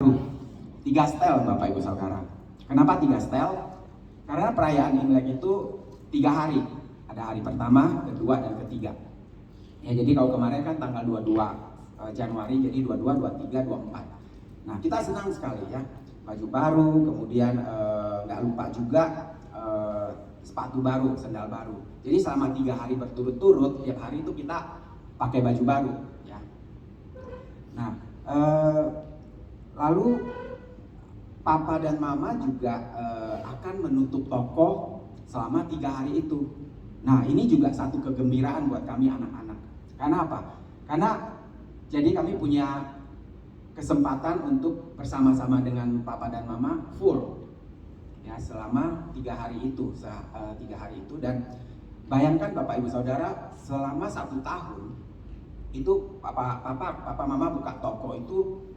baru. 3 setel Bapak Ibu Saudara. Kenapa 3 setel? Karena perayaan Imlek itu 3 hari. Ada hari pertama, kedua, dan ketiga. Ya, jadi kalau kemarin kan tanggal 22 Januari, jadi 22, 23, 24. Nah, kita senang sekali ya. Baju baru, kemudian nggak lupa juga sepatu baru, sendal baru. Jadi selama 3 hari berturut-turut, tiap hari itu kita pakai baju baru ya. Nah, lalu Papa dan Mama juga akan menutup toko selama 3 hari itu. Nah, ini juga satu kegembiraan buat kami anak-anak. Karena apa? Karena jadi kami punya kesempatan untuk bersama-sama dengan Papa dan Mama full ya selama 3 hari itu, 3 hari itu. Dan bayangkan Bapak Ibu Saudara, selama 1 tahun itu Papa Mama buka toko itu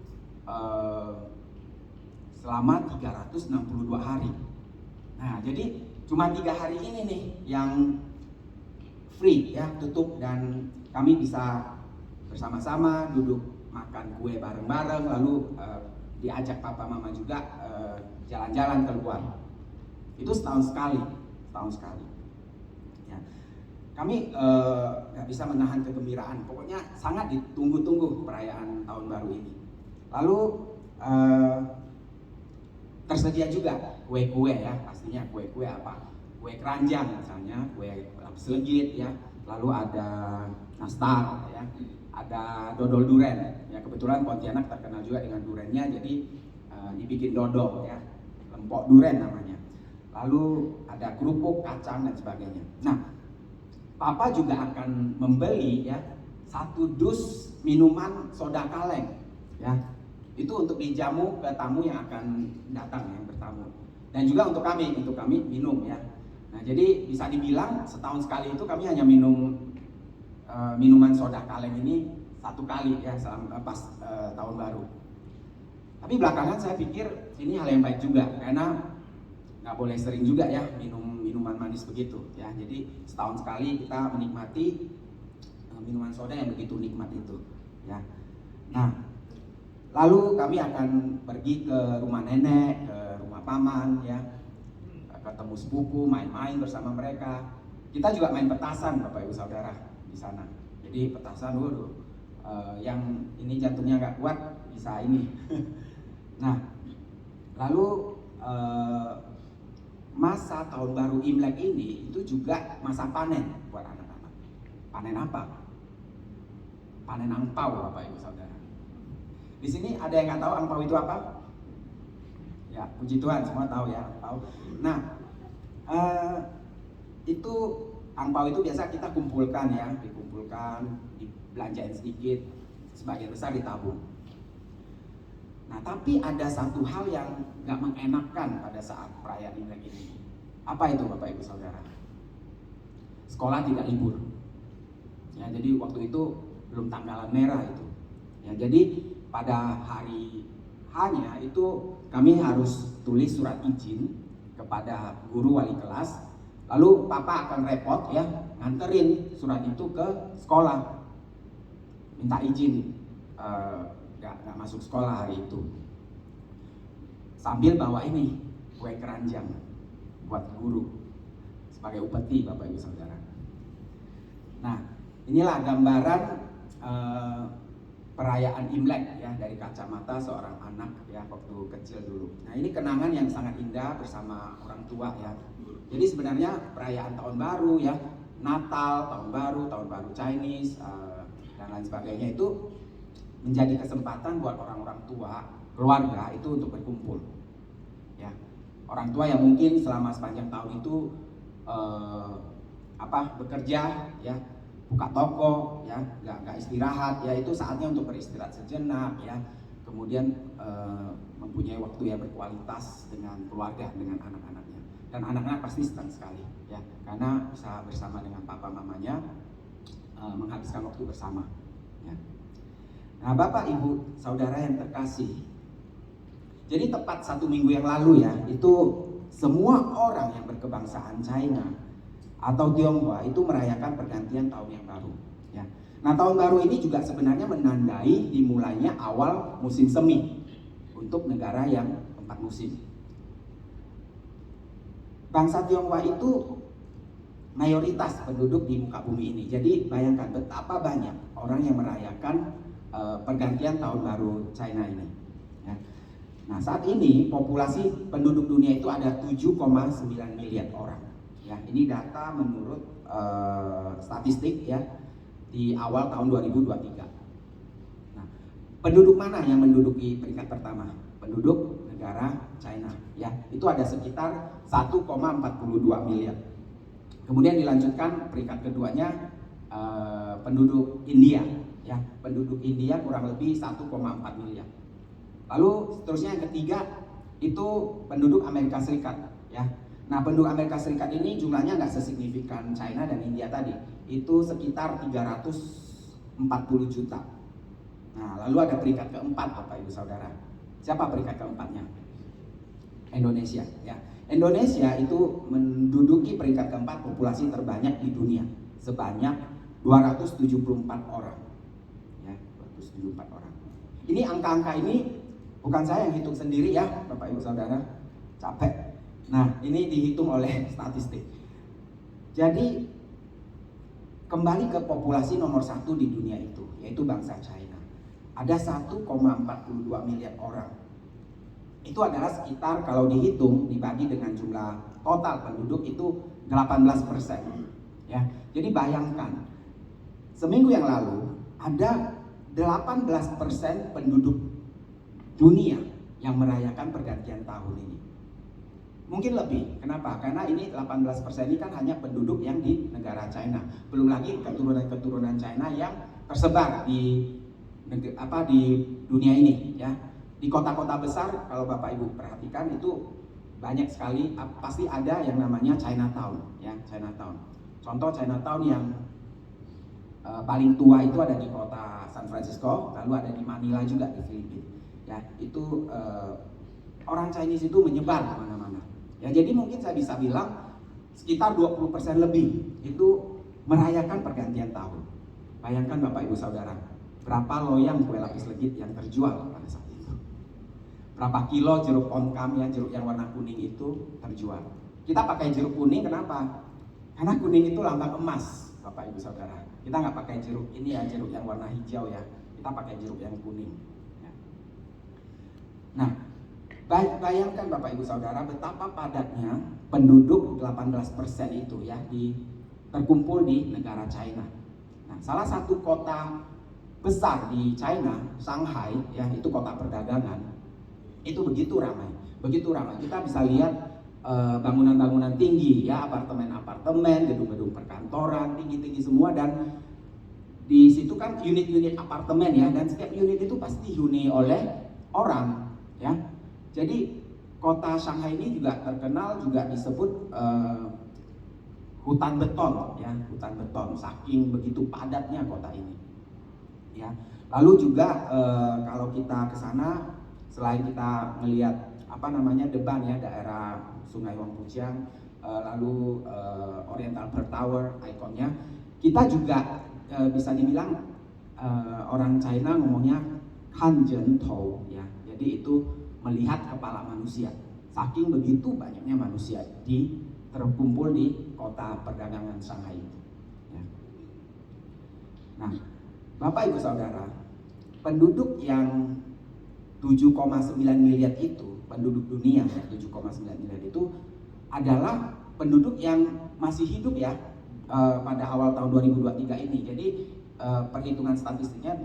selama 362 hari. Nah, jadi cuma 3 hari ini nih yang free ya, tutup, dan kami bisa bersama-sama duduk makan kue bareng-bareng, lalu diajak Papa Mama juga jalan-jalan keluar. Itu setahun sekali. Ya. Kami nggak bisa menahan kegembiraan. Pokoknya sangat ditunggu-tunggu perayaan tahun baru ini. Lalu tersedia juga kue-kue ya, pastinya kue-kue apa? Kue keranjang misalnya, kue lapis legit ya. Lalu ada nastar ya, ada dodol duren ya. Kebetulan Pontianak terkenal juga dengan durennya, jadi dibikin dodol ya, lempok duren namanya. Lalu ada kerupuk, kacang, dan sebagainya. Nah, Papa juga akan membeli ya 1 dus minuman soda kaleng ya. Itu untuk dijamu ke tamu yang akan datang, yang bertamu. Dan juga untuk kami minum ya. Nah, jadi bisa dibilang setahun sekali itu kami hanya minum minuman soda kaleng ini 1 kali ya pas tahun baru. Tapi belakangan saya pikir ini hal yang baik juga, karena nggak boleh sering juga ya minum minuman manis begitu ya. Jadi setahun sekali kita menikmati minuman soda yang begitu nikmat itu ya. Nah, lalu kami akan pergi ke rumah nenek, ke rumah paman ya, ketemu sepupu, main-main bersama mereka. Kita juga main petasan Bapak Ibu Saudara di sana. Jadi petasan, yang ini jantungnya nggak kuat bisa ini. Nah, lalu masa tahun baru Imlek ini itu juga masa panen buat anak-anak. Panen apa? Panen angpau Bapak Ibu Saudara. Di sini ada yang nggak tahu angpau itu apa? Ya, puji Tuhan semua tahu ya angpau. Nah, itu angpau itu biasa kita kumpulkan ya, dibelanjain sedikit, sebagian besar ditabung. Nah, tapi ada satu hal yang nggak mengenakan pada saat perayaan Imlek ini. Apa itu Bapak Ibu Saudara? Sekolah tidak libur. Ya, jadi waktu itu belum tanggalan merah itu. Ya, jadi pada hari H-nya itu kami harus tulis surat izin kepada guru wali kelas. Lalu Papa akan repot ya, nganterin surat itu ke sekolah, minta izin nggak masuk sekolah hari itu, sambil bawa ini kue keranjang buat guru sebagai upeti Bapak Ibu Saudara. Nah, inilah gambaran perayaan Imlek ya dari kacamata seorang anak ya waktu kecil dulu. Nah, ini kenangan yang sangat indah bersama orang tua ya. Jadi sebenarnya perayaan tahun baru ya, Natal, tahun baru Chinese dan lain sebagainya itu menjadi kesempatan buat orang-orang tua, keluarga itu untuk berkumpul. Ya. Orang tua yang mungkin selama sepanjang tahun itu bekerja ya, buka toko ya, nggak istirahat ya, itu saatnya untuk beristirahat sejenak ya. Kemudian mempunyai waktu yang berkualitas dengan keluarga, dengan anak-anaknya. Dan anak-anak pasti senang sekali ya, karena bisa bersama dengan papa mamanya menghabiskan waktu bersama ya. Nah, Bapak Ibu Saudara yang terkasih, jadi tepat 1 minggu yang lalu ya, itu semua orang yang berkebangsaan China atau Tionghoa itu merayakan pergantian tahun yang baru ya. Nah, tahun baru ini juga sebenarnya menandai dimulainya awal musim semi untuk negara yang 4 musim. Bangsa Tionghoa itu mayoritas penduduk di muka bumi ini. Jadi bayangkan betapa banyak orang yang merayakan pergantian tahun baru China ini. Ya. Nah, saat ini populasi penduduk dunia itu ada 7,9 miliar orang. Ya, ini data menurut statistik ya di awal tahun 2023. Nah, penduduk mana yang menduduki peringkat pertama? Penduduk negara China. Ya, itu ada sekitar 1,42 miliar. Kemudian dilanjutkan peringkat keduanya penduduk India. Ya, penduduk India kurang lebih 1,4 miliar. Lalu seterusnya yang ketiga itu penduduk Amerika Serikat. Ya, nah penduduk Amerika Serikat ini jumlahnya nggak sesignifikan China dan India tadi. Itu sekitar 340 juta. Nah, lalu ada peringkat keempat, Bapak Ibu Saudara. Siapa peringkat keempatnya? Indonesia. Ya, Indonesia itu menduduki peringkat keempat populasi terbanyak di dunia, sebanyak 274 orang. Ya, 274 orang. Ini angka-angka ini bukan saya yang hitung sendiri ya, Bapak Ibu Saudara. Capek. Nah, ini dihitung oleh statistik. Jadi kembali ke populasi nomor 1 di dunia itu, yaitu bangsa China. Ada 1,42 miliar orang. Itu adalah sekitar kalau dihitung dibagi dengan jumlah total penduduk itu 18%. Ya. Jadi bayangkan seminggu yang lalu ada 18% penduduk dunia yang merayakan pergantian tahun ini. Mungkin lebih. Kenapa? Karena ini 18% ini kan hanya penduduk yang di negara China. Belum lagi keturunan-keturunan China yang tersebar di dunia ini ya. Di kota-kota besar kalau Bapak Ibu perhatikan itu banyak sekali pasti ada yang namanya Chinatown ya, Chinatown. Contoh Chinatown yang paling tua itu ada di kota San Francisco, lalu ada di Manila juga di Filipina. Ya, itu orang Chinese itu menyebar kemana-mana. Ya, jadi mungkin saya bisa bilang sekitar 20% lebih itu merayakan pergantian tahun. Bayangkan Bapak Ibu Saudara, berapa loyang kue lapis legit yang terjual pada saat itu. Berapa kilo jeruk oncam ya, jeruk yang warna kuning itu terjual. Kita pakai jeruk kuning kenapa? Karena kuning itu lambang emas, Bapak Ibu Saudara. Kita nggak pakai jeruk ini ya, jeruk yang warna hijau ya. Kita pakai jeruk yang kuning. Ya. Nah, bayangkan Bapak Ibu Saudara betapa padatnya penduduk 18% itu ya terkumpul di negara China. Nah, salah satu kota besar di China, Shanghai ya, itu kota perdagangan. Itu begitu ramai. Kita bisa lihat bangunan-bangunan tinggi ya, apartemen-apartemen, gedung-gedung perkantoran tinggi-tinggi semua, dan di situ kan unit-unit apartemen ya, dan setiap unit itu pasti dihuni oleh orang ya. Jadi kota Shanghai ini juga terkenal juga disebut hutan beton ya, hutan beton, saking begitu padatnya kota ini ya. Lalu juga kalau kita ke sana, selain kita melihat deban ya, daerah Sungai Wangpujiang, lalu Oriental Pearl Tower ikonnya, kita juga bisa dibilang orang China ngomongnya Hanzhengtou ya. Jadi itu melihat kepala manusia. Saking begitu banyaknya manusia terkumpul di kota perdagangan Shanghai itu. Ya. Nah, Bapak Ibu Saudara, penduduk yang 7,9 miliar itu, penduduk dunia ya, 7,9 miliar itu adalah penduduk yang masih hidup ya pada awal tahun 2023 ini. Jadi perhitungan statistiknya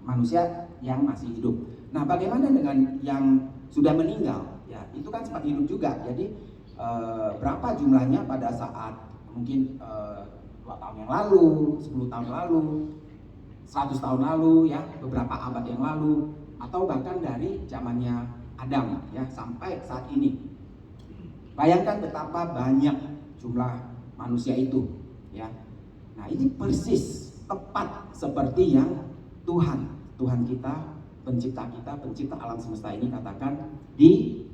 manusia yang masih hidup. Nah, bagaimana dengan yang sudah meninggal? Ya, itu kan sempat hidup juga. Jadi berapa jumlahnya pada saat mungkin 2 tahun yang lalu, 10 tahun lalu, 100 tahun lalu ya, beberapa abad yang lalu, atau bahkan dari zamannya Adam ya sampai saat ini. Bayangkan betapa banyak jumlah manusia itu ya. Nah, ini persis tepat seperti yang Tuhan kita, pencipta alam semesta ini katakan di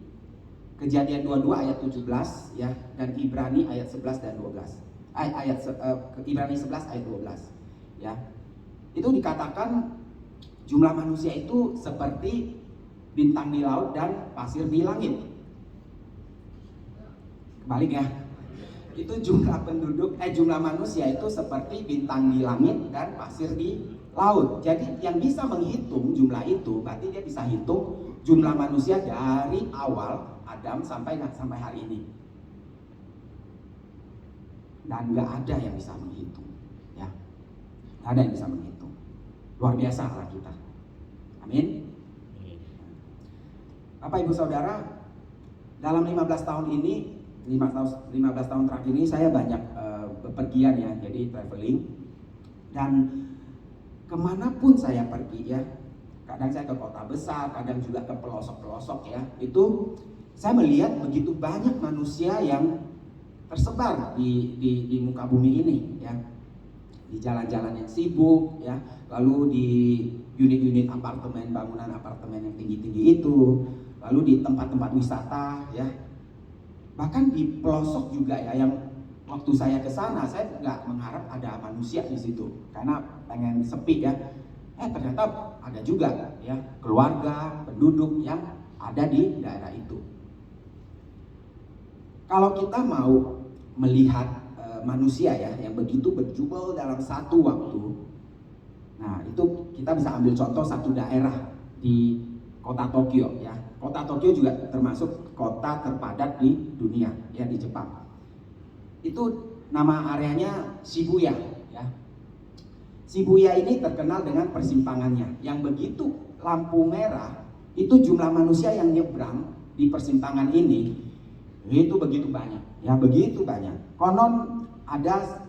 Kejadian 22 ayat 17 ya, dan Ibrani ayat 11 dan 12. Ibrani 11 ayat 12 ya. Itu dikatakan jumlah manusia itu seperti bintang di laut dan pasir di langit. Kebalik ya. Itu jumlah jumlah manusia itu seperti bintang di langit dan pasir di laut. Jadi yang bisa menghitung jumlah itu, berarti dia bisa hitung jumlah manusia dari awal Adam sampai hari ini. Dan nggak ada yang bisa menghitung, ya. Nggak ada yang bisa menghitung. Luar biasa Allah kita. Amin. Bapak Ibu Saudara, dalam 15 tahun ini, 15 tahun terakhir ini saya banyak bepergian ya, jadi traveling. Dan kemanapun saya pergi ya, kadang saya ke kota besar, kadang juga ke pelosok-pelosok ya, itu saya melihat begitu banyak manusia yang tersebar di muka bumi ini ya, di jalan-jalan yang sibuk ya, lalu di unit-unit apartemen, bangunan apartemen yang tinggi-tinggi itu, lalu di tempat-tempat wisata ya, bahkan di pelosok juga ya, yang waktu saya ke sana saya nggak mengharap ada manusia di situ karena pengen sepi ya, ternyata ada juga ya keluarga, penduduk yang ada di daerah itu. Kalau kita mau melihat manusia ya yang begitu berjubel dalam satu waktu, nah itu kita bisa ambil contoh satu daerah di kota Tokyo ya. Kota Tokyo juga termasuk kota terpadat di dunia ya, di Jepang. Itu nama areanya Shibuya ya. Shibuya ini terkenal dengan persimpangannya yang begitu lampu merah, itu jumlah manusia yang nyebrang di persimpangan ini itu begitu banyak ya, begitu banyak. Konon ada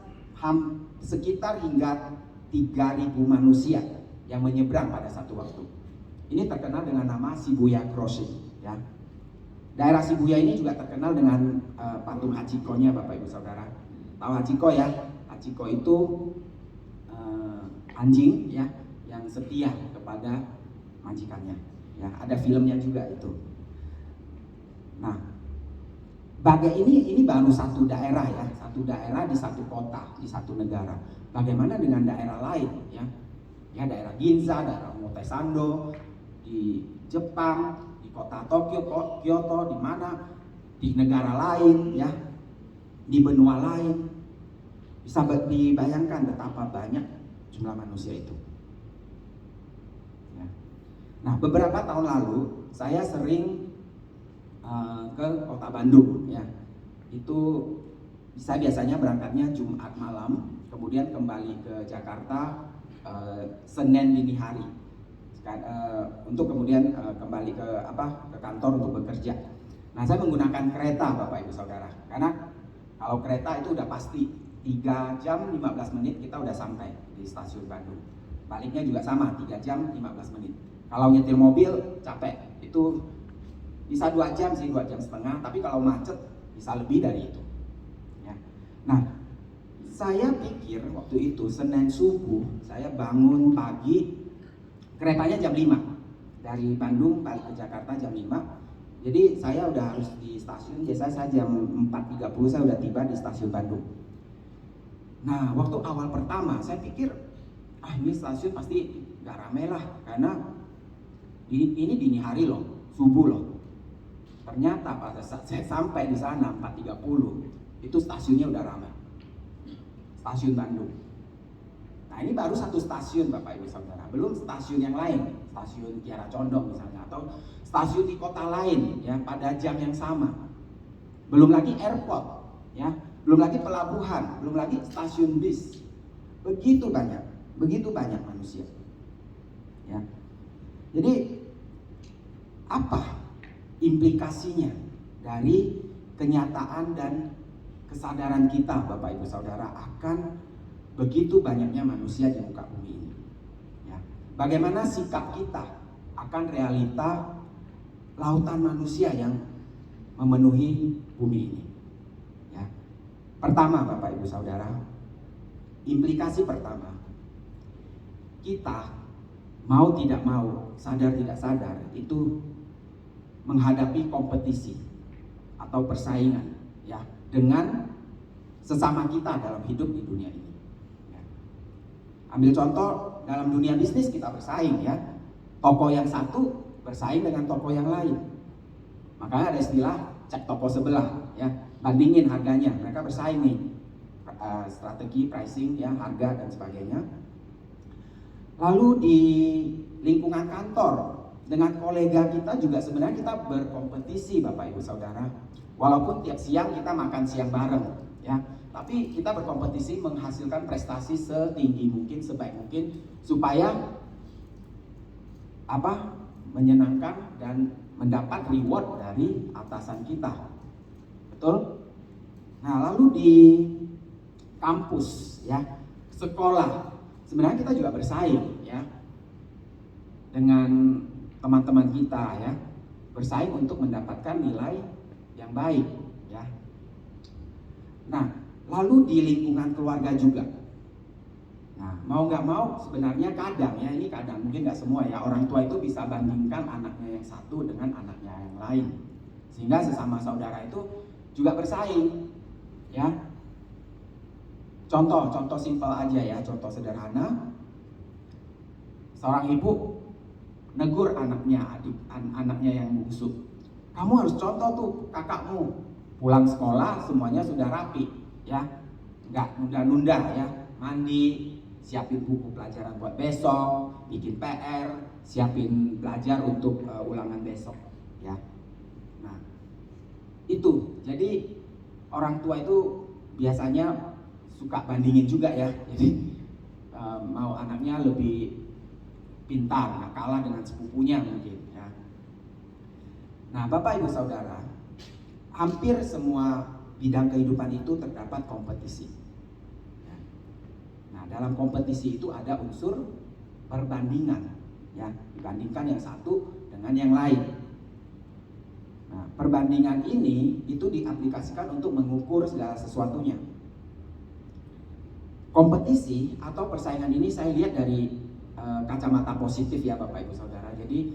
sekitar hingga 3.000 manusia yang menyeberang pada satu waktu. Ini terkenal dengan nama Shibuya Crossing ya. Daerah Shibuya ini juga terkenal dengan patung Hachiko-nya Bapak Ibu Saudara. Tahu Hachiko ya? Hachiko itu anjing ya yang setia kepada majikannya ya. Ada filmnya juga itu. Nah, ini baru satu daerah ya, satu daerah di satu kota, di satu negara. Bagaimana dengan daerah lain ya? Ya, daerah Ginza, daerah Omotesando, di Jepang, di kota Tokyo, Kyoto, di mana, di negara lain ya, di benua lain. Bisa dibayangkan betapa banyak jumlah manusia itu ya. Nah, beberapa tahun lalu saya sering ke kota Bandung ya. Itu saya biasanya berangkatnya Jumat malam, kemudian kembali ke Jakarta Senin dini hari untuk kemudian kembali ke kantor untuk bekerja. Nah, saya menggunakan kereta Bapak Ibu Saudara, karena kalau kereta itu udah pasti 3 jam 15 menit kita udah sampai di stasiun Bandung. Baliknya juga sama, 3 jam 15 menit. Kalau nyetir mobil capek, itu bisa 2 jam sih, 2 jam setengah, tapi kalau macet bisa lebih dari itu ya. Nah, saya pikir waktu itu Senin subuh saya bangun pagi, keretanya jam 5 dari Bandung balik ke Jakarta jam 5. Jadi saya udah harus di stasiun, biasanya saya jam 4.30 saya udah tiba di stasiun Bandung. Nah, waktu awal pertama saya pikir ini stasiun pasti gak rame lah, karena ini dini hari loh, subuh loh. Ternyata pada saat saya sampai di sana 4.30 itu stasiunnya udah ramai. Stasiun Bandung. Nah, ini baru satu stasiun Bapak Ibu Saudara, belum stasiun yang lain, stasiun Kiara Condong misalnya, atau stasiun di kota lain ya pada jam yang sama. Belum lagi airport ya, belum lagi pelabuhan, belum lagi stasiun bis. Begitu banyak manusia. Ya. Jadi apa implikasinya dari kenyataan dan kesadaran kita Bapak Ibu Saudara akan begitu banyaknya manusia di muka bumi ini ya. Bagaimana sikap kita akan realita lautan manusia yang memenuhi bumi ini ya. Pertama Bapak Ibu Saudara, implikasi pertama, kita mau tidak mau, sadar tidak sadar, itu menghadapi kompetisi atau persaingan ya dengan sesama kita dalam hidup di dunia ini ya. Ambil contoh dalam dunia bisnis, kita bersaing ya. Toko yang satu bersaing dengan toko yang lain. Makanya ada istilah cek toko sebelah, ya, bandingin harganya. Mereka bersaing nih, strategi pricing, ya, harga dan sebagainya. Lalu di lingkungan kantor dengan kolega kita juga sebenarnya kita berkompetisi, Bapak Ibu Saudara. Walaupun tiap siang kita makan siang bareng, ya, tapi kita berkompetisi menghasilkan prestasi setinggi mungkin, sebaik mungkin, supaya menyenangkan dan mendapat reward dari atasan kita. Betul? Nah, lalu di kampus, ya, sekolah, sebenarnya kita juga bersaing, ya, dengan teman-teman kita, ya, bersaing untuk mendapatkan nilai yang baik, ya. Nah, lalu di lingkungan keluarga juga. Nah, mau nggak mau sebenarnya kadang, ya, ini kadang, mungkin nggak semua, ya, orang tua itu bisa bandingkan anaknya yang satu dengan anaknya yang lain, sehingga sesama saudara itu juga bersaing, ya. Contoh simpel aja, ya, contoh sederhana. Seorang ibu negur anaknya yang bungsu. Kamu harus contoh tuh kakakmu, pulang sekolah semuanya sudah rapi, ya, nggak nunda-nunda, ya, mandi, siapin buku pelajaran buat besok, bikin PR, siapin belajar untuk ulangan besok, ya. Nah, itu jadi orang tua itu biasanya suka bandingin juga, ya. Jadi mau anaknya lebih pintar, nggak kalah dengan sepupunya mungkin, ya. Nah, Bapak Ibu Saudara, hampir semua bidang kehidupan itu terdapat kompetisi. Nah, dalam kompetisi itu ada unsur perbandingan, ya, dibandingkan yang satu dengan yang lain. Nah, perbandingan ini itu diaplikasikan untuk mengukur segala sesuatunya. Kompetisi atau persaingan ini saya lihat dari kacamata positif, ya, Bapak Ibu Saudara. Jadi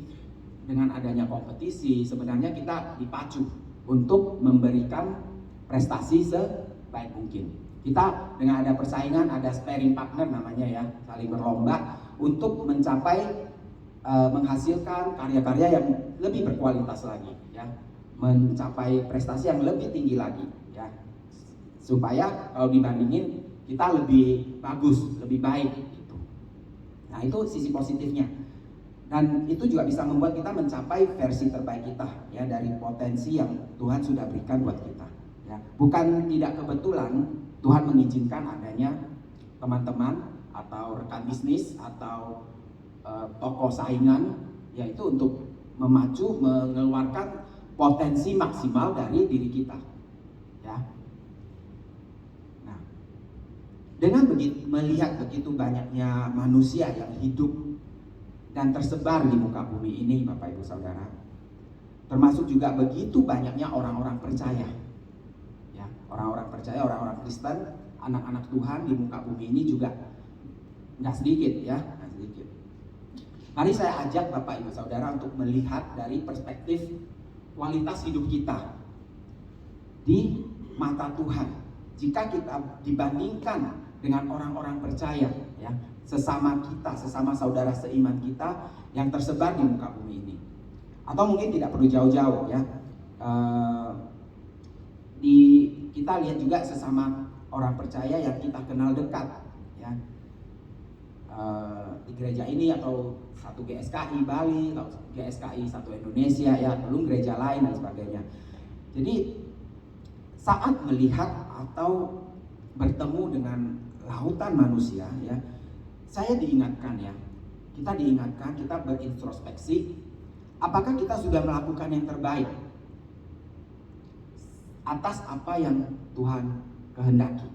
dengan adanya kompetisi sebenarnya kita dipacu untuk memberikan prestasi sebaik mungkin. Kita dengan ada persaingan, ada sparring partner namanya, ya, saling berlomba untuk mencapai menghasilkan karya-karya yang lebih berkualitas lagi, ya, mencapai prestasi yang lebih tinggi lagi, ya, supaya kalau dibandingin kita lebih bagus, lebih baik gitu. Nah, itu sisi positifnya, dan itu juga bisa membuat kita mencapai versi terbaik kita, ya, dari potensi yang Tuhan sudah berikan buat kita, ya. Bukan tidak kebetulan Tuhan mengizinkan adanya teman-teman atau rekan bisnis atau toko saingan, yaitu untuk memacu, mengeluarkan potensi maksimal dari diri kita, ya. Nah, dengan melihat begitu banyaknya manusia yang hidup dan tersebar di muka bumi ini, Bapak Ibu Saudara, termasuk juga begitu banyaknya orang-orang percaya, ya, orang-orang percaya, orang-orang Kristen, anak-anak Tuhan di muka bumi ini juga nggak sedikit, ya, nggak sedikit. Mari saya ajak Bapak Ibu Saudara untuk melihat dari perspektif kualitas hidup kita di mata Tuhan. Jika kita dibandingkan dengan orang-orang percaya, ya, sesama kita, sesama saudara seiman kita yang tersebar di muka bumi ini. Atau mungkin tidak perlu jauh-jauh, ya, kita lihat juga sesama orang percaya yang kita kenal dekat, ya, di gereja ini atau satu GSKI Bali, atau GSKI satu Indonesia, ya, belum gereja lain dan sebagainya. Jadi saat melihat atau bertemu dengan lautan manusia, ya, saya diingatkan, ya, kita diingatkan, kita berintrospeksi, apakah kita sudah melakukan yang terbaik atas apa yang Tuhan kehendaki,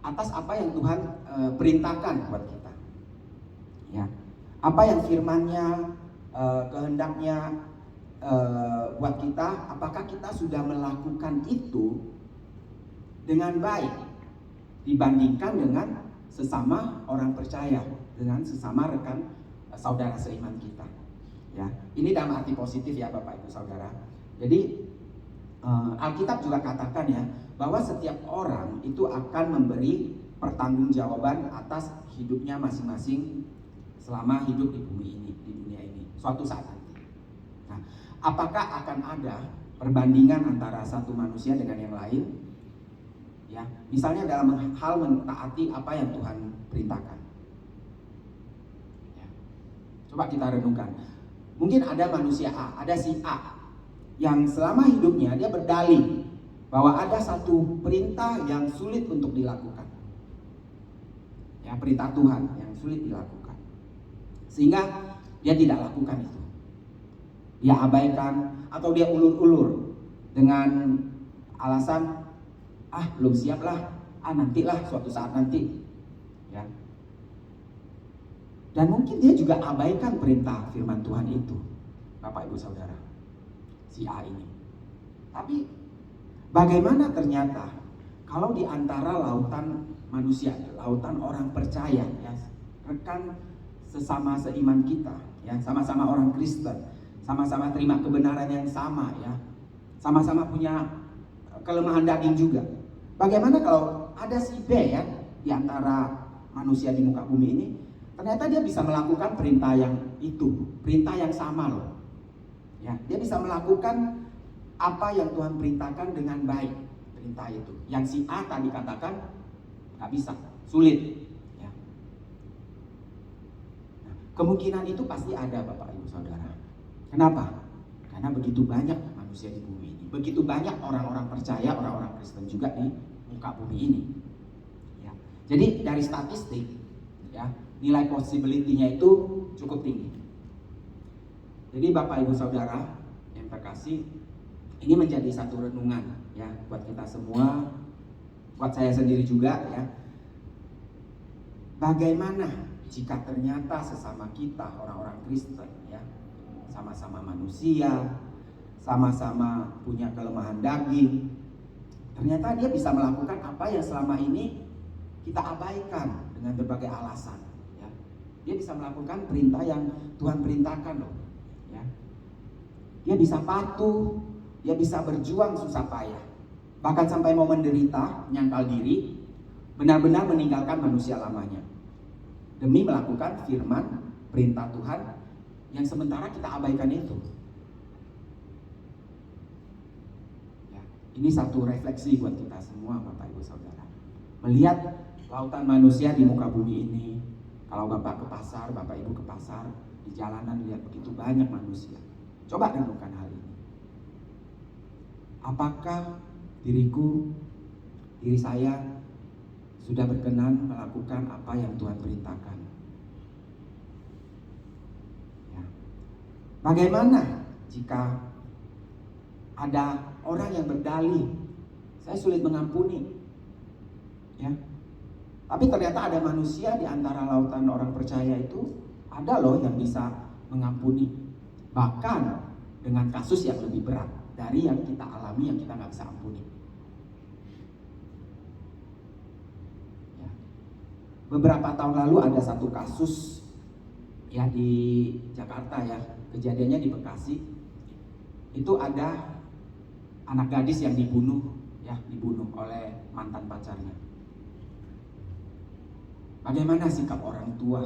atas apa yang Tuhan perintahkan buat kita, ya, apa yang firman-Nya kehendaknya buat kita, apakah kita sudah melakukan itu dengan baik dibandingkan dengan sesama orang percaya, dengan sesama rekan saudara seiman kita, ya. Ini dalam arti positif, ya, Bapak Ibu Saudara. Jadi Alkitab juga katakan, ya, bahwa setiap orang itu akan memberi pertanggungjawaban atas hidupnya masing-masing selama hidup di bumi ini, di dunia ini, suatu saat. Nah, apakah akan ada perbandingan antara satu manusia dengan yang lain? Ya, misalnya dalam hal mentaati apa yang Tuhan perintahkan. Ya. Coba kita renungkan. Mungkin ada manusia A, ada si A yang selama hidupnya dia berdalih bahwa ada satu perintah yang sulit untuk dilakukan. Ya, perintah Tuhan yang sulit dilakukan. Sehingga dia tidak lakukan itu. Dia abaikan atau dia ulur-ulur dengan alasan belum siap lah, nantilah suatu saat nanti. Ya. Dan mungkin dia juga abaikan perintah firman Tuhan itu, Bapak Ibu Saudara, si A ini. Tapi bagaimana ternyata kalau di antara lautan manusia, lautan orang percaya, ya, rekan sesama seiman kita, ya, sama-sama orang Kristen, sama-sama terima kebenaran yang sama, ya, sama-sama punya kelemahan daging juga. Bagaimana kalau ada si B, ya, di antara manusia di muka bumi ini, ternyata dia bisa melakukan perintah yang itu, perintah yang sama loh. Ya, dia bisa melakukan apa yang Tuhan perintahkan dengan baik, perintah itu. Yang si A tadi katakan nggak bisa, sulit. Ya. Nah, kemungkinan itu pasti ada, Bapak Ibu Saudara. Kenapa? Karena begitu banyak manusia di bumi ini, begitu banyak orang-orang percaya, orang-orang Kristen juga di muka bumi ini. Ya. Jadi dari statistik, ya, nilai possibility-nya itu cukup tinggi. Jadi Bapak Ibu Saudara yang terkasih, ini menjadi satu renungan, ya, buat kita semua, buat saya sendiri juga, ya. Bagaimana jika ternyata sesama kita orang-orang Kristen, ya, sama-sama manusia, sama-sama punya kelemahan daging, ternyata dia bisa melakukan apa yang selama ini kita abaikan dengan berbagai alasan, ya. Dia bisa melakukan perintah yang Tuhan perintahkan loh, ya. Dia bisa patuh, dia bisa berjuang susah payah, bahkan sampai mau menderita, menyangkal diri, benar-benar meninggalkan manusia lamanya demi melakukan firman perintah Tuhan yang sementara kita abaikan itu. Ya, ini satu refleksi buat kita semua, Bapak Ibu Saudara. Melihat lautan manusia di muka bumi ini, kalau Bapak ke pasar, Bapak Ibu ke pasar, di jalanan lihat begitu banyak manusia. Coba renungkan hal ini. Apakah diri saya sudah berkenan melakukan apa yang Tuhan perintahkan? Ya. Bagaimana jika ada orang yang berdalih, saya sulit mengampuni, ya. Tapi ternyata ada manusia di antara lautan orang percaya itu, ada loh yang bisa mengampuni, bahkan dengan kasus yang lebih berat dari yang kita alami, yang kita nggak bisa ampuni. Ya. Beberapa tahun lalu ada satu kasus, ya, di Jakarta, ya, kejadiannya di Bekasi. Itu ada anak gadis yang dibunuh oleh mantan pacarnya. Bagaimana sikap orang tua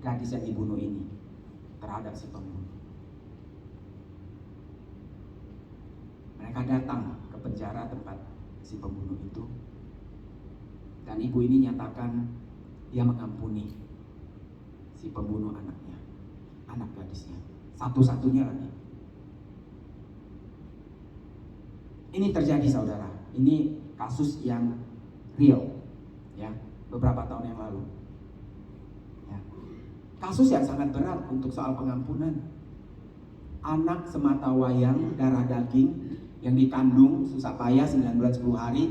gadis yang dibunuh ini terhadap si pembunuh? Mereka datang ke penjara tempat si pembunuh itu, dan ibu ini nyatakan dia mengampuni si pembunuh anaknya, anak gadisnya, satu-satunya lagi. Ini terjadi, saudara. Ini kasus yang real, ya, beberapa tahun yang lalu. Ya. Kasus yang sangat berat untuk soal pengampunan. Anak semata wayang, darah daging, yang dikandung susah payah 9 bulan 10 hari,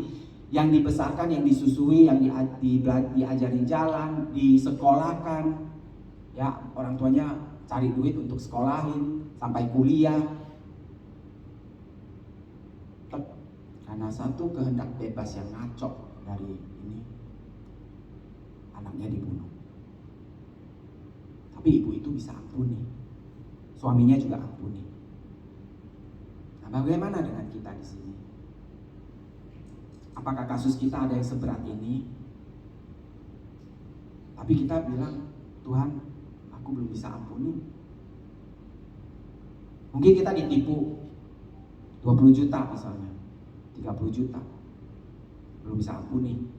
yang dibesarkan, yang disusui, yang diajarin jalan, disekolahkan, ya, orang tuanya cari duit untuk sekolahin sampai kuliah. Karena satu kehendak bebas yang ngaco dari ini, anaknya dibunuh. Tapi ibu itu bisa ampuni, suaminya juga ampuni. Nah, bagaimana dengan kita di sini? Apakah kasus kita ada yang seberat ini? Tapi kita bilang, Tuhan, aku belum bisa ampuni. Mungkin kita ditipu 20 juta misalnya, 30 juta, belum bisa ampuni.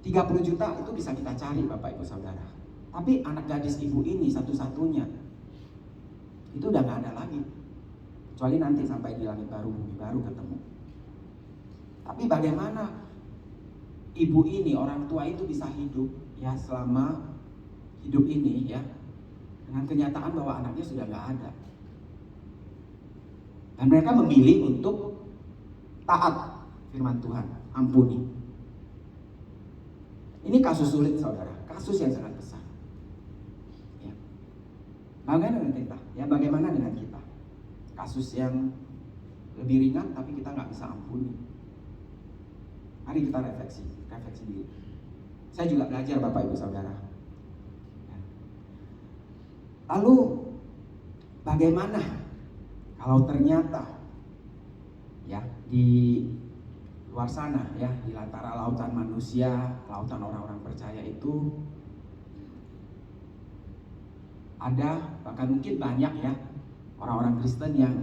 30 juta itu bisa kita cari Bapak Ibu Saudara. Tapi anak gadis ibu ini satu-satunya, itu udah gak ada lagi. Kecuali nanti sampai di langit baru, bumi baru ketemu. Tapi bagaimana ibu ini, orang tua itu bisa hidup ya selama hidup ini ya, dengan kenyataan bahwa anaknya sudah gak ada. Dan mereka memilih untuk taat firman Tuhan, ampuni. Ini kasus sulit saudara, kasus yang sangat besar. Ya. Bagaimana dengan kita? Ya bagaimana dengan kita? Kasus yang lebih ringan tapi kita nggak bisa ampuni. Mari kita refleksi diri. Saya juga belajar Bapak Ibu Saudara. Ya. Lalu bagaimana kalau ternyata ya di luar sana ya, di antara lautan manusia, lautan orang-orang percaya itu ada, bahkan mungkin banyak ya orang-orang Kristen yang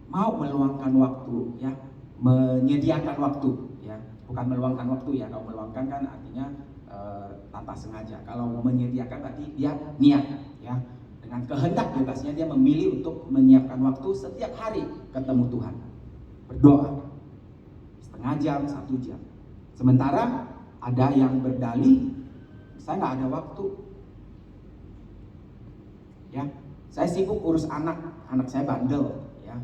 mau meluangkan waktu ya, menyediakan waktu ya, bukan meluangkan waktu ya. Kalau meluangkan kan artinya tanpa sengaja. Kalau menyediakan berarti dia niat ya, dengan kehendak bebasnya dia memilih untuk menyiapkan waktu setiap hari ketemu Tuhan, berdoa setengah jam, 1 jam. Sementara ada yang berdalih, saya nggak ada waktu ya, saya sibuk urus anak saya bandel ya,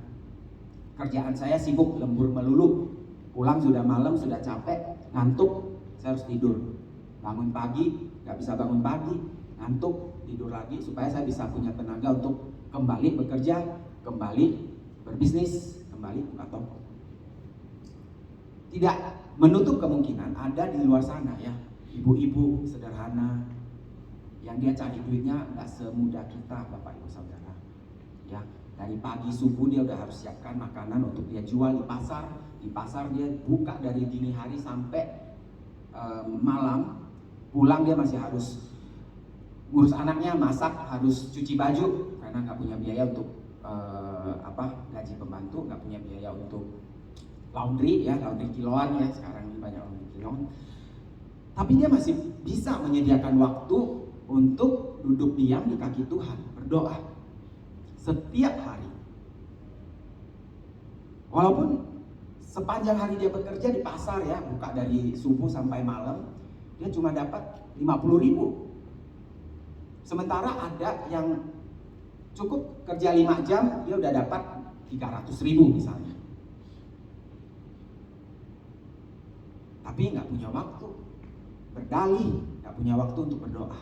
kerjaan saya sibuk lembur melulu, pulang sudah malam, sudah capek, ngantuk, saya harus tidur, bangun pagi nggak bisa bangun pagi, ngantuk, tidur lagi supaya saya bisa punya tenaga untuk kembali bekerja, kembali berbisnis, kembali buka toko. Tidak menutup kemungkinan ada di luar sana ya, ibu-ibu sederhana yang dia cari duitnya nggak semudah kita Bapak Ibu Saudara ya. Dari pagi subuh dia udah harus siapkan makanan untuk dia jual di pasar. Di pasar dia buka dari dini hari sampai malam. Pulang dia masih harus ngurus anaknya, masak, harus cuci baju karena nggak punya biaya untuk gaji pembantu, nggak punya biaya untuk laundry ya, laundry kiloan ya, sekarang ini banyak laundry kiloan. Tapi dia masih bisa menyediakan waktu untuk duduk diam di kaki Tuhan, berdoa setiap hari. Walaupun sepanjang hari dia bekerja di pasar ya, buka dari subuh sampai malam, dia cuma dapat 50.000. Sementara ada yang cukup kerja 5 jam, dia udah dapat 300.000 misalnya. Tapi nggak punya waktu berdalih, nggak punya waktu untuk berdoa,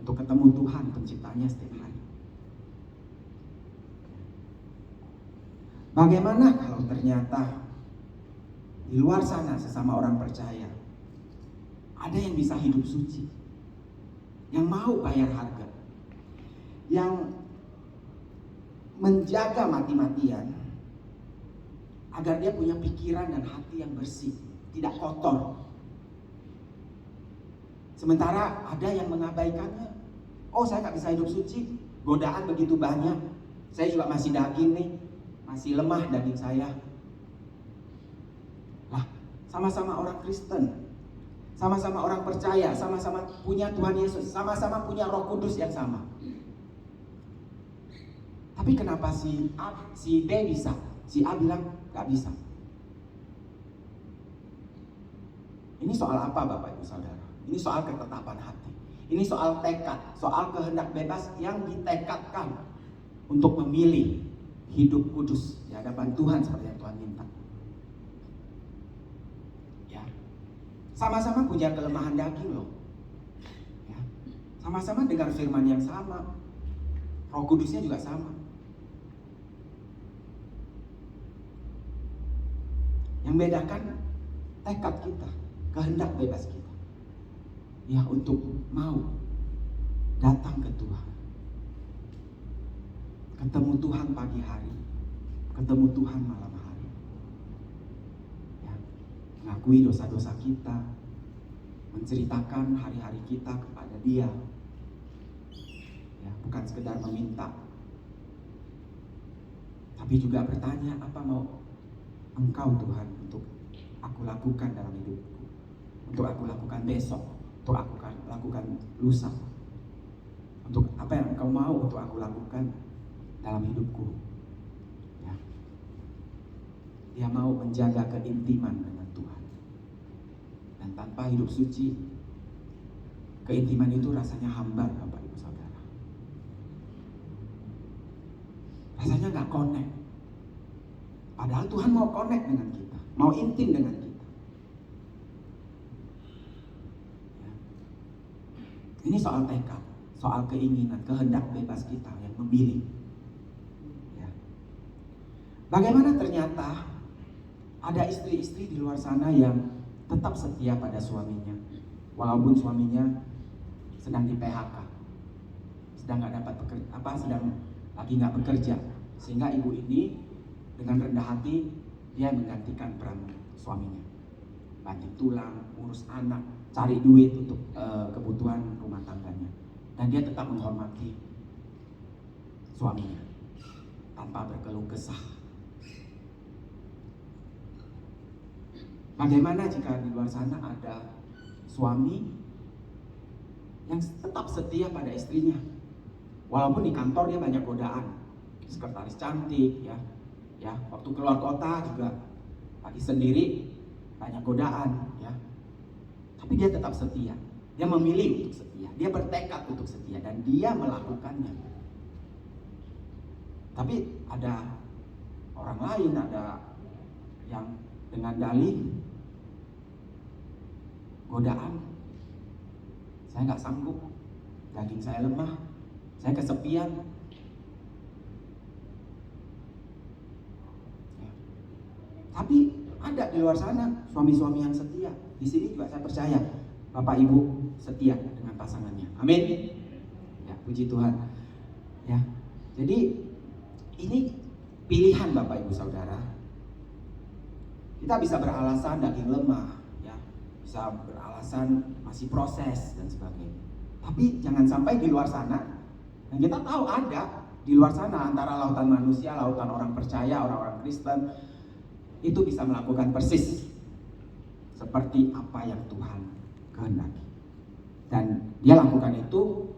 untuk ketemu Tuhan penciptanya setiap hari. Bagaimana kalau ternyata di luar sana sesama orang percaya ada yang bisa hidup suci, yang mau bayar harga, yang menjaga mati-matian agar dia punya pikiran dan hati yang bersih, tidak kotor. Sementara ada yang mengabaikannya. Oh, saya nggak bisa hidup suci, godaan begitu banyak, saya juga masih daging nih, masih lemah daging saya. Lah, sama-sama orang Kristen, sama-sama orang percaya, sama-sama punya Tuhan Yesus, sama-sama punya Roh Kudus yang sama. Tapi kenapa si B bisa, si A bilang nggak bisa? Ini soal apa Bapak Ibu Saudara? Ini soal ketetapan hati. Ini soal tekad, soal kehendak bebas yang ditekadkan untuk memilih hidup kudus di hadapan Tuhan seperti yang Tuhan minta. Ya, sama-sama punya kelemahan daging loh. Ya, sama-sama dengar firman yang sama, Roh Kudusnya juga sama. Yang bedakan tekad kita, kehendak bebas kita. Ya, untuk mau datang ke Tuhan, ketemu Tuhan pagi hari, ketemu Tuhan malam hari, ya, mengakui dosa-dosa kita, menceritakan hari-hari kita kepada Dia, bukan sekedar meminta, tapi juga bertanya, apa mau Engkau Tuhan untuk aku lakukan dalam hidupku, untuk aku lakukan besok, untuk aku lakukan lusa, untuk apa yang Engkau mau untuk aku lakukan dalam hidupku. Ya. Dia mau menjaga keintiman dengan Tuhan. Dan tanpa hidup suci, keintiman itu rasanya hambar, Bapak Ibu Saudara. Rasanya gak connect. Padahal Tuhan mau connect dengan kita, mau intim dengan kita. Ya. Ini soal tekad, soal keinginan, kehendak bebas kita yang memilih. Ya. Bagaimana ternyata ada istri-istri di luar sana yang tetap setia pada suaminya, walaupun suaminya sedang di PHK, sedang nggak dapat sedang lagi nggak bekerja, sehingga ibu ini dengan rendah hati dia menggantikan peran suaminya, banting tulang, urus anak, cari duit untuk kebutuhan rumah tangganya, dan dia tetap menghormati suaminya tanpa berkeluh kesah. Bagaimana jika di luar sana ada suami yang tetap setia pada istrinya, walaupun di kantor dia banyak godaan, sekretaris cantik, ya, waktu keluar kota juga lagi sendiri banyak godaan, ya, tapi dia tetap setia, dia memilih untuk setia, dia bertekad untuk setia dan dia melakukannya. Tapi ada orang lain, ada yang dengan dalih godaan, saya nggak sanggup, daging saya lemah, saya kesepian. Ya. Tapi ada di luar sana suami-suami yang setia. Di sini juga saya percaya Bapak Ibu setia dengan pasangannya. Amin. Ya, puji Tuhan. Ya, jadi ini pilihan Bapak Ibu Saudara. Kita bisa beralasan daging lemah, bisa beralasan masih proses dan sebagainya. Tapi jangan sampai di luar sana, dan kita tahu ada di luar sana antara lautan manusia, lautan orang percaya, orang-orang Kristen, itu bisa melakukan persis seperti apa yang Tuhan kehendaki. Dan dia lakukan itu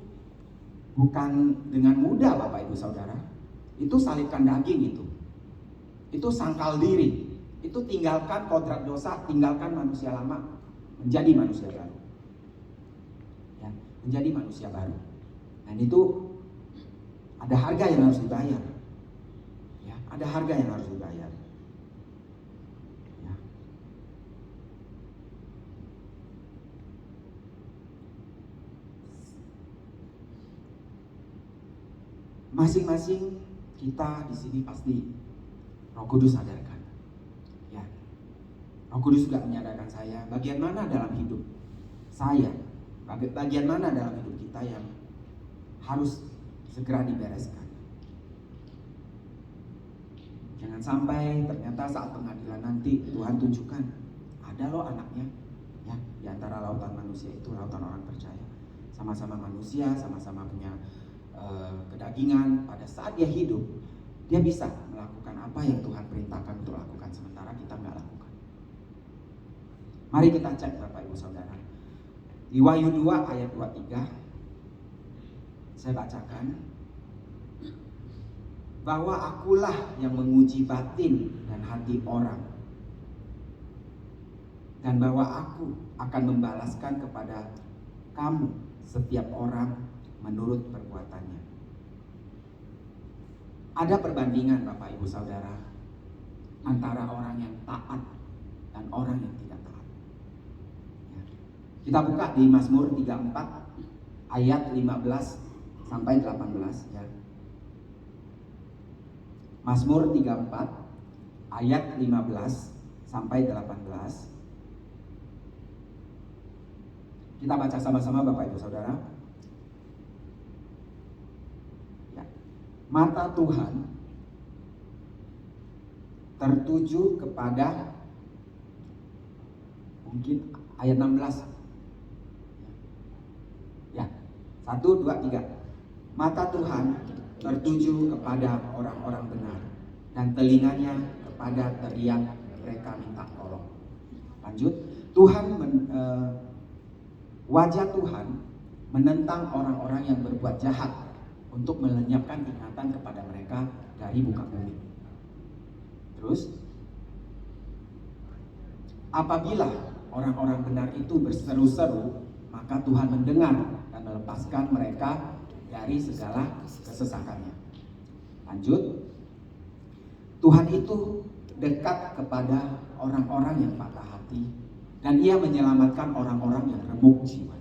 bukan dengan mudah, Bapak Ibu Saudara. Itu salibkan daging itu sangkal diri, itu tinggalkan kodrat dosa, tinggalkan manusia lama, menjadi manusia baru, ya, menjadi manusia baru. Dan itu ada harga yang harus dibayar, ya, ada harga yang harus dibayar. Ya. Masing-masing kita di sini pasti Roh Kudus sadarkan. Roh Kudus juga menyadarkan saya bagian mana dalam hidup saya, bagian mana dalam hidup kita yang harus segera dibereskan. Jangan sampai ternyata saat pengadilan nanti Tuhan tunjukkan ada loh anaknya, ya, di antara lautan manusia itu, lautan orang percaya, sama-sama manusia, sama-sama punya kedagingan. Pada saat dia hidup, dia bisa melakukan apa yang Tuhan perintahkan untuk lakukan, sementara kita nggak lakukan. Mari kita cek Bapak Ibu Saudara. Di Wahyu 2 ayat 23, saya bacakan, bahwa akulah yang menguji batin dan hati orang, dan bahwa aku akan membalaskan kepada kamu setiap orang menurut perbuatannya. Ada perbandingan Bapak Ibu Saudara antara orang yang taat dan orang yang tidak taat. Kita buka di Mazmur 34 ayat 15 sampai 18, ya. Mazmur 34 ayat 15 sampai 18. Kita baca sama-sama Bapak Ibu Saudara. Ya. Mata Tuhan tertuju kepada, mungkin ayat 16. Ya, 1, 2, 3. Mata Tuhan tertuju kepada orang-orang benar, dan telinganya kepada teriak mereka minta tolong. Lanjut, wajah Tuhan menentang orang-orang yang berbuat jahat untuk melenyapkan ingatan kepada mereka dari muka bumi. Terus, apabila orang-orang benar itu berseru-seru, maka Tuhan mendengar dan melepaskan mereka dari segala kesesakannya. Lanjut, Tuhan itu dekat kepada orang-orang yang patah hati, dan Ia menyelamatkan orang-orang yang remuk jiwa.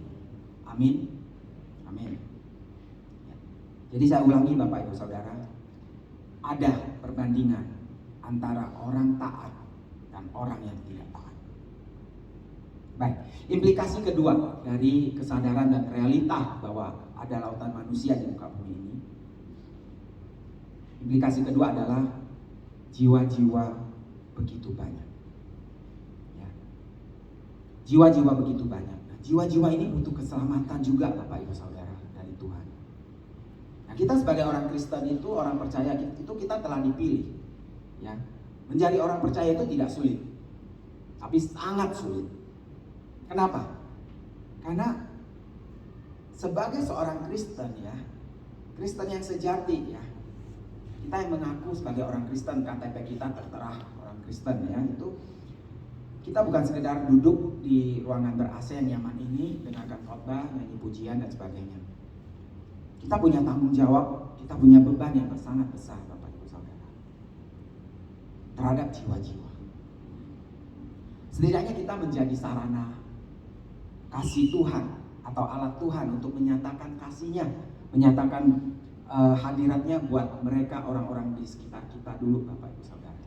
Amin. Amin. Jadi saya ulangi Bapak Ibu Saudara, ada perbandingan antara orang taat dan orang yang tidak taat. Baik, implikasi kedua dari kesadaran dan realita bahwa ada lautan manusia di muka bumi ini. Implikasi kedua adalah jiwa-jiwa begitu banyak. Ya. Jiwa-jiwa begitu banyak. Nah, jiwa-jiwa ini butuh keselamatan juga Bapak Ibu Saudara dari Tuhan. Nah, kita sebagai orang Kristen itu, orang percaya itu kita telah dipilih. Ya. Menjadi orang percaya itu tidak sulit, tapi sangat sulit. Kenapa? Karena sebagai seorang Kristen ya, Kristen yang sejati ya, kita yang mengaku sebagai orang Kristen, KTP kita tertera orang Kristen ya, itu kita bukan sekedar duduk di ruangan ber-AC yang nyaman ini, dengarkan khotbah, nyanyi pujian dan sebagainya. Kita punya tanggung jawab, kita punya beban yang sangat besar Bapak Ibu Saudara terhadap jiwa-jiwa. Setidaknya kita menjadi sarana kasih Tuhan atau alat Tuhan untuk menyatakan kasih-Nya, menyatakan hadiratnya buat mereka, orang-orang di sekitar kita dulu Bapak Ibu Saudara.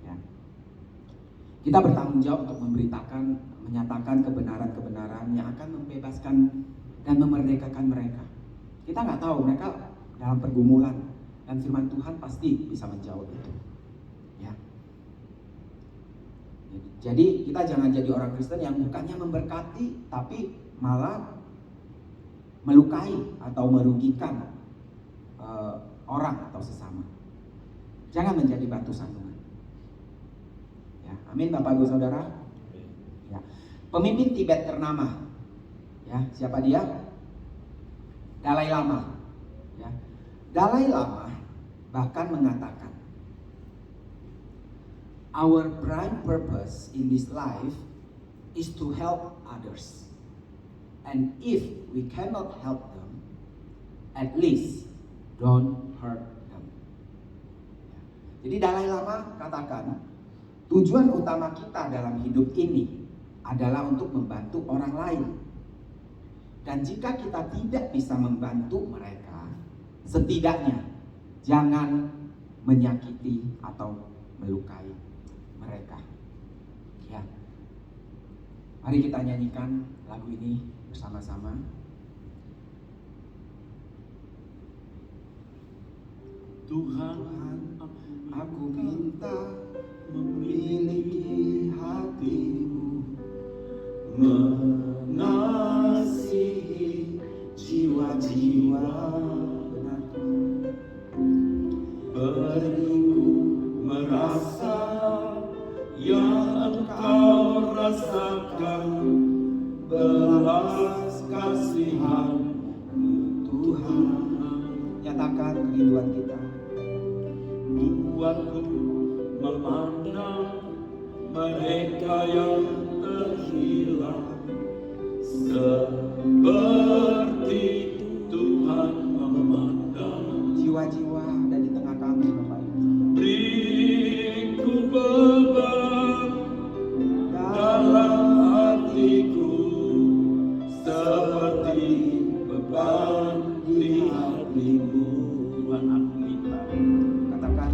Ya. Kita bertanggung jawab untuk memberitakan, menyatakan kebenaran-kebenaran yang akan membebaskan dan memerdekakan mereka. Kita nggak tahu mereka dalam pergumulan, dan firman Tuhan pasti bisa menjawab itu. Ya. Jadi kita jangan jadi orang Kristen yang bukannya memberkati, tapi malah melukai atau merugikan orang atau sesama. Jangan menjadi batu sandungan. Ya, amin Bapak Ibu Saudara. Ya. Pemimpin Tibet ternama, ya, siapa dia? Dalai Lama. Ya. Dalai Lama bahkan mengatakan, our prime purpose in this life is to help others. And if we cannot help them, at least don't hurt them. Jadi Dalai Lama katakan, tujuan utama kita dalam hidup ini adalah untuk membantu orang lain. Dan jika kita tidak bisa membantu mereka, setidaknya jangan menyakiti atau melukai mereka. Ya. Mari kita nyanyikan lagu ini bersama-sama. Tuhan, aku minta memiliki hatimu, mengasihi jiwa-jiwa benar Tuhan, beriku merasa yang Engkau rasakan, belas kasihan Tuhan. Nyatakan kerinduan kita. Buatku memandang mereka yang terhilang, seperti Tuhan memandang jiwa-jiwa ada di tengah kami Bapak Ibu. Beriku beban dalam hatiku, seperti beban di hatimu. Tuhan, aku minta. Katakan,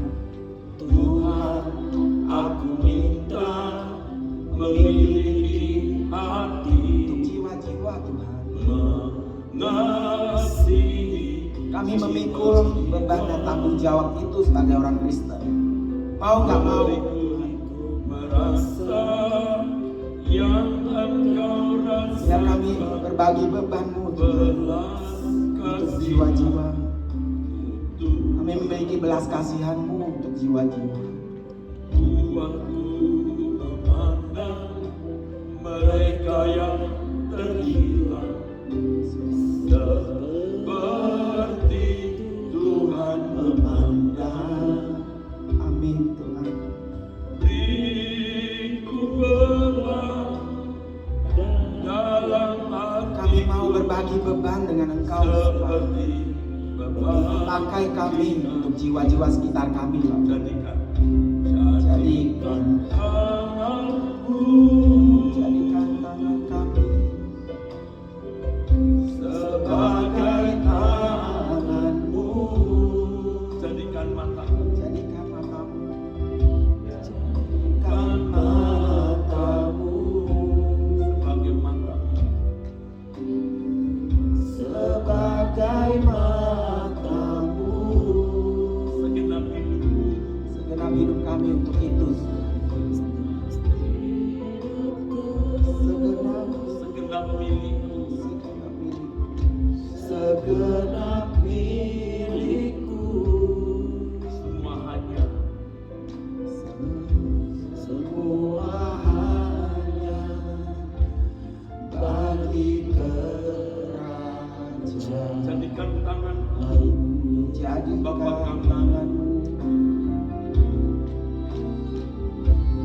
Tuhan, aku minta memiliki hati untuk jiwa-jiwa Tuhan, mengasihi. Kami memikul beban dan tanggung jawab itu sebagai orang Kristen. Mau gak mau, merasa yang Engkau rasakan, biar kami berbagi bebanmu Tuhan. ini belas kasihan-Mu untuk jiwa-jiwa. Waktu memandang mereka yang terhilang, seperti Tuhan memandang. Amin Tuhan. Beriku beban dalam hati, Kami mau berbagi beban dengan Engkau. seperti beban. Pakai kami untuk jiwa-jiwa sekitar kami, Bapak. Jadikan tanganku Jadikan tangan kami sebagai tangan-Mu, jadikan matamu, jadikan matamu jadikan matamu sebagai matamu, sebagai matamu, segenap hidupku, segenap hidup kami untuk itu. segenap milikku, Segenap milik. segenap milikku, semua hanya bagi kerajaan. Jadikan tanganku, Jadikan Bapa kami. tanganmu,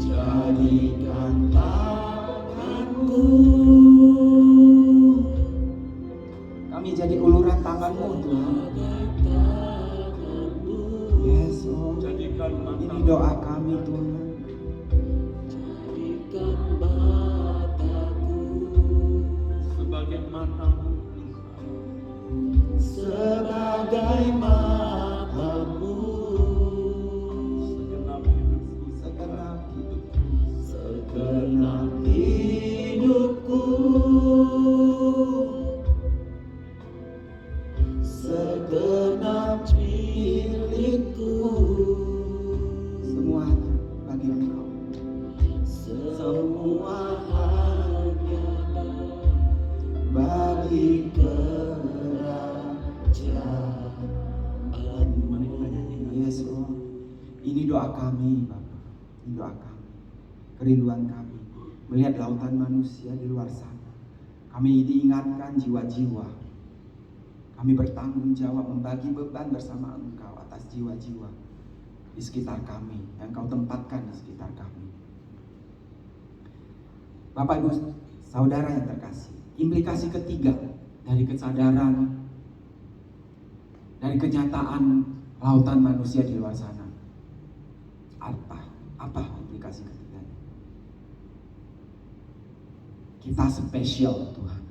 jadikan tanganku, kami jadi uluran tanganmu Tuhan. Yes, oh. jadikan Ini matamu, doa kami Tuhan. jadikan mataku sebagai matamu, sebagai matamu, segenap hidupku, Segenap hidup segenap hidupku, segenap milikku, semuanya bagi Engkau. semua hanya bagi kerajaan-Mu. Yes, oh. Ini doa kami, Bapak. Ini doa kami. Kerinduan kami melihat lautan manusia di luar sana. Kami diingatkan jiwa-jiwa. Kami bertanggung jawab membagi beban bersama Engkau atas jiwa-jiwa di sekitar kami, yang Kau tempatkan di sekitar kami. Bapak Ibu Saudara yang terkasih, implikasi ketiga dari kesadaran, dari kenyataan lautan manusia di luar sana. Apa implikasi ketiganya? Kita spesial Tuhan,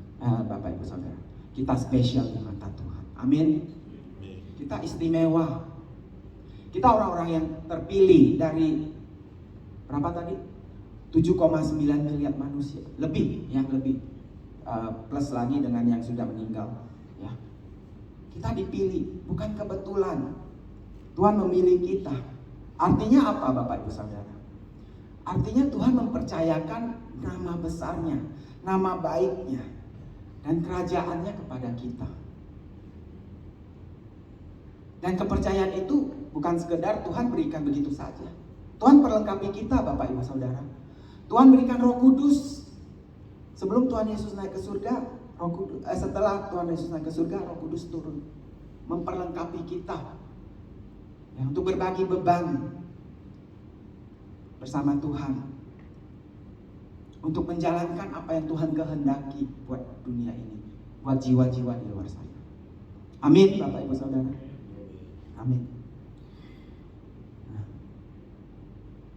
Bapak Ibu Saudara. Kita spesial di mata Tuhan. Amin. Kita istimewa. Kita orang-orang yang terpilih dari berapa tadi? 7,9 miliar manusia. Lebih, ya lebih. Plus lagi dengan yang sudah meninggal. Ya. Kita dipilih, bukan kebetulan. Tuhan memilih kita. Artinya apa Bapak Ibu Saudara? Artinya Tuhan mempercayakan nama besarnya, nama baiknya, dan kerajaannya kepada kita. Dan kepercayaan itu bukan sekedar Tuhan berikan begitu saja. Tuhan perlengkapi kita Bapak Ibu Saudara. Tuhan berikan Roh Kudus. Sebelum Tuhan Yesus naik ke surga, setelah Tuhan Yesus naik ke surga, Roh Kudus turun memperlengkapi kita, ya, untuk berbagi beban bersama Tuhan, untuk menjalankan apa yang Tuhan kehendaki buat dunia ini, buat jiwa-jiwa di luar sana. Amin Bapak Ibu Saudara. Amin. Nah,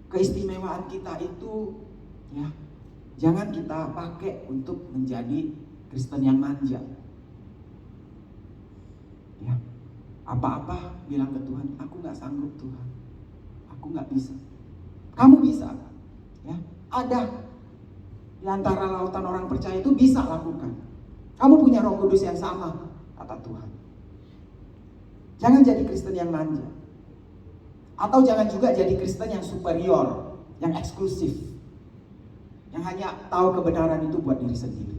keistimewaan kita itu, ya, jangan kita pakai untuk menjadi Kristen yang manja. Ya, apa-apa bilang ke Tuhan, aku nggak sanggup Tuhan, aku nggak bisa. Kamu bisa, ya. Ada di antara lautan orang percaya itu bisa lakukan. Kamu punya Roh Kudus yang sama, kata Tuhan. Jangan jadi Kristen yang manja, atau jangan juga jadi Kristen yang superior, yang eksklusif, yang hanya tahu kebenaran itu buat diri sendiri.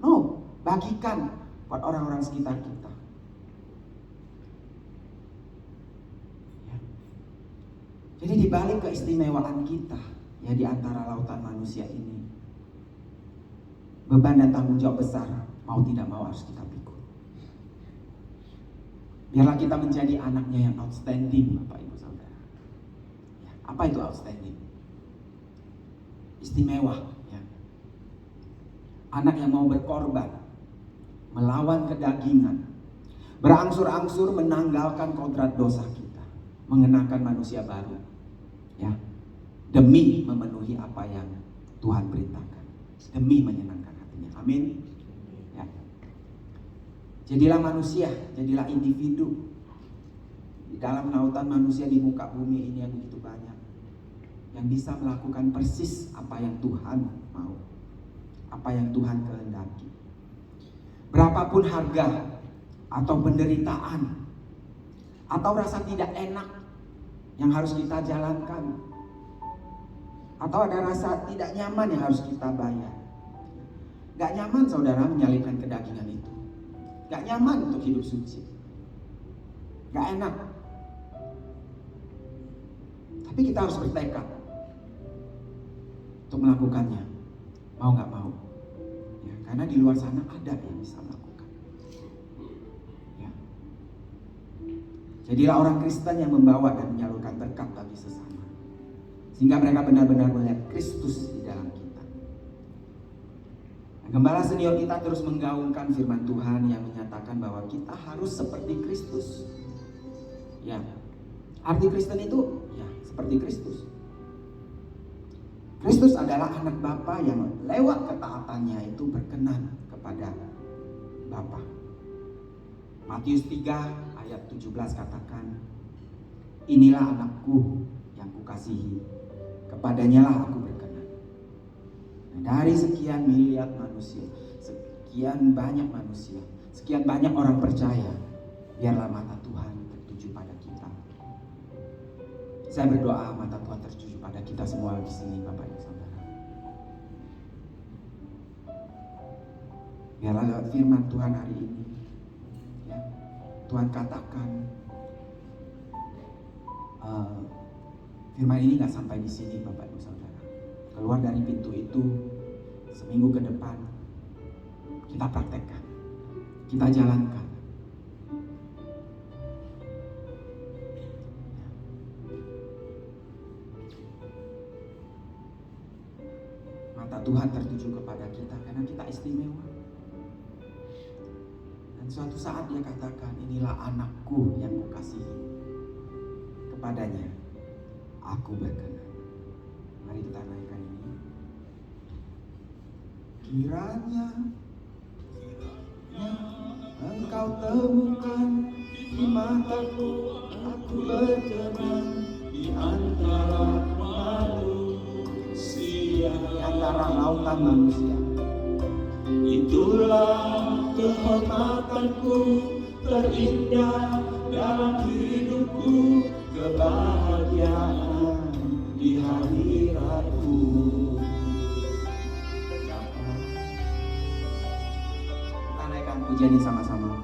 No, bagikan buat orang-orang sekitar kita. Jadi di balik keistimewaan kita ya di antara lautan manusia ini, beban dan tanggung jawab besar mau tidak mau harus kita pikul. Biarlah kita menjadi anaknya yang outstanding, Bapak Ibu Saudara. Ya, apa itu outstanding? Istimewa. Ya. Anak yang mau berkorban, melawan kedagingan, berangsur-angsur menanggalkan kodrat dosa kita, mengenakan manusia baru, ya, demi memenuhi apa yang Tuhan perintahkan, demi menyenangkan hatinya. Amin. Ya. Jadilah manusia, jadilah individu. Di dalam lautan manusia di muka bumi ini yang begitu banyak, yang bisa melakukan persis apa yang Tuhan mau, apa yang Tuhan kehendaki. Berapapun harga atau penderitaan atau rasa tidak enak yang harus kita jalankan, atau ada rasa tidak nyaman yang harus kita bayar. Gak nyaman saudara menyalibkan kedagingan itu, gak nyaman untuk hidup suci, gak enak. Tapi kita harus bertekad untuk melakukannya, mau gak mau ya, karena di luar sana ada yang bisa melakukan ya. Jadilah orang Kristen yang membawa dan menyalurkan berkat bagi sesama, sehingga mereka benar-benar melihat Kristus di dalam kita. Nah, gembala senior kita terus menggaungkan firman Tuhan yang menyatakan bahwa kita harus seperti Kristus. Ya, arti Kristen itu ya seperti Kristus. Kristus adalah anak Bapa yang lewat ketaatannya itu berkenan kepada Bapa. Matius 3 ayat 17 katakan, inilah anakku yang kukasihi, kepadanya lah aku berkenan. Nah, dari sekian miliar manusia, sekian banyak manusia, sekian banyak orang percaya, biarlah mata Tuhan tertuju pada kita. Saya berdoa mata Tuhan tertuju pada kita semua di sini, Bapak Ibu Saudara. Biarlah lewat firman Tuhan hari ini, ya, Tuhan katakan firman ini gak sampai di sini, Bapak Ibu Saudara. Keluar dari pintu itu, seminggu ke depan kita praktekkan, kita jalankan. Mata Tuhan tertuju kepada kita karena kita istimewa. Dan suatu saat dia katakan, inilah anakku yang kukasihi, kepadanya aku berkenan. Mari kita naikkan ini. Kiranya engkau temukan di mataku, aku berkenan di antara manusia, di antara lautan manusia. Itulah kehormatanku terindah dalam hidupku, kebahagiaan di hadiratku. Kita naikkan pujian ini sama-sama.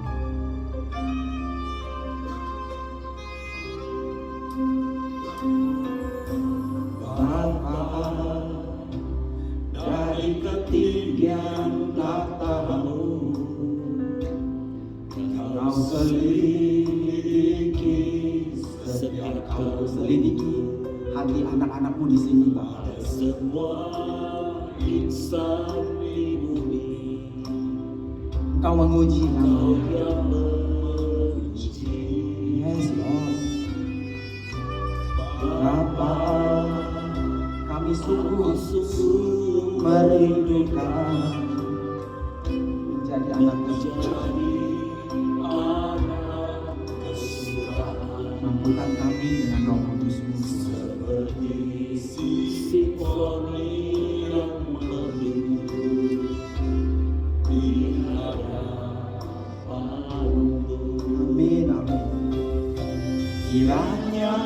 Bapa, dari ketinggian tatamu, Kau selidiki setiap Kau selidiki hati anak-anakmu di sini, Bapak. semua insan di bumi. Kau menguji Kau kami. yang menguji Yes, Lord. Bapa, kami sungguh merindukan menjadi anak kesukaan. anak kesukaan, Mampukan kami dengan Roh Kudus-Mu. seperti simfoni yang merdu di hadapan-Mu. Amin, amin. Kiranya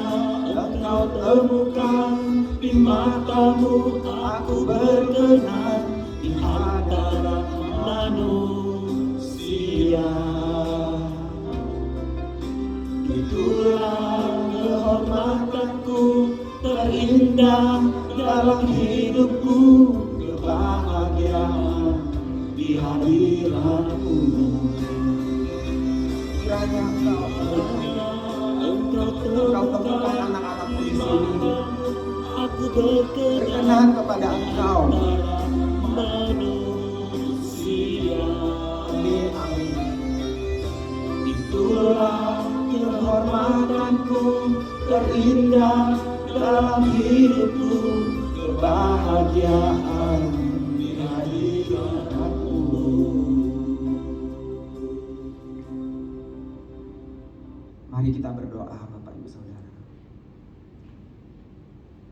engkau temukan di matamu, aku berkenan di antara manusia. Itulah kehormatanku terindah dalam hidupku, kebahagiaan di hadiratmu. Kiranya Engkau temukan anak-anakmu di sini. Aku berkenan Berkenan kepada Engkau. manusia. Amin, amin. Itulah kehormatanku terindah dalam hidupku, kebahagiaan di hadiratmu. Mari kita berdoa, Bapak Ibu Saudara.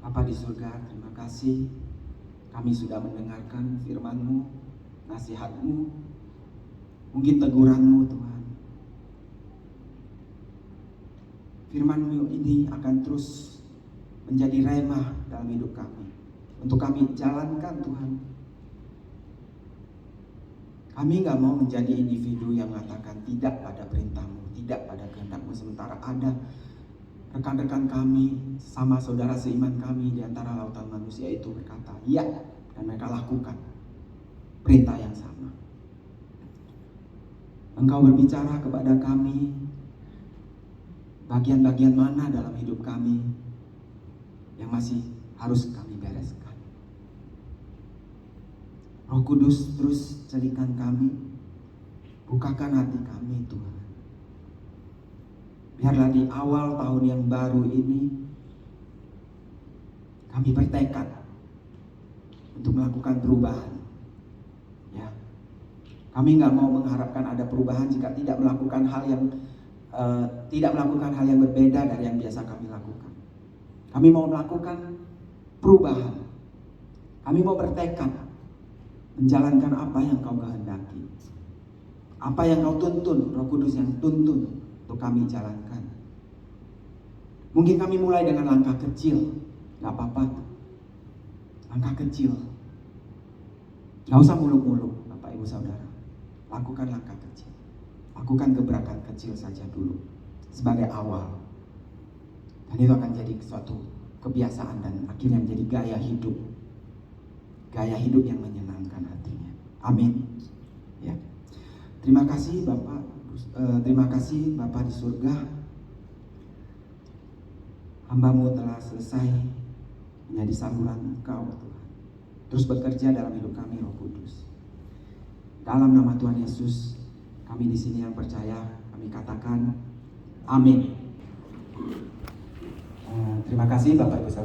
Bapa di surga, terima kasih kami sudah mendengarkan firman-Mu, nasihat-Mu, mungkin teguran-Mu Tuhan. Firman-Mu ini akan terus menjadi rhema dalam hidup kami, untuk kami jalankan Tuhan. Kami gak mau menjadi individu yang mengatakan tidak pada perintah-Mu, tidak pada kehendak-Mu, sementara ada rekan-rekan kami, sama saudara seiman kami di antara lautan manusia itu berkata iya, dan mereka lakukan perintah yang sama. Engkau berbicara kepada kami bagian-bagian mana dalam hidup kami yang masih harus kami bereskan. Roh Kudus terus celikan kami, bukakan hati kami Tuhan. Biarlah di awal tahun yang baru ini kami bertekad untuk melakukan perubahan. Ya, kami nggak mau mengharapkan ada perubahan jika tidak melakukan hal yang berbeda dari yang biasa kami lakukan. Kami mau melakukan perubahan. Kami mau bertekad menjalankan apa yang Kau kehendaki, apa yang Kau tuntun, Roh Kudus yang tuntun untuk kami jalankan. Mungkin kami mulai dengan langkah kecil, gak apa-apa. Langkah kecil, gak usah muluk-muluk Bapak Ibu Saudara. Lakukan langkah kecil, lakukan gebrakan kecil saja dulu sebagai awal. Dan itu akan jadi suatu kebiasaan dan akhirnya menjadi gaya hidup. Gaya hidup yang menyenangkan hatinya. Amin. Ya. Terima kasih Bapak. Terima kasih Bapa di surga. Hamba-Mu telah selesai menjadi saluran Engkau Tuhan. Terus bekerja dalam hidup kami Roh Kudus. Dalam nama Tuhan Yesus, kami di sini yang percaya, kami katakan amin. Terima kasih Bapak Ibu Saudara.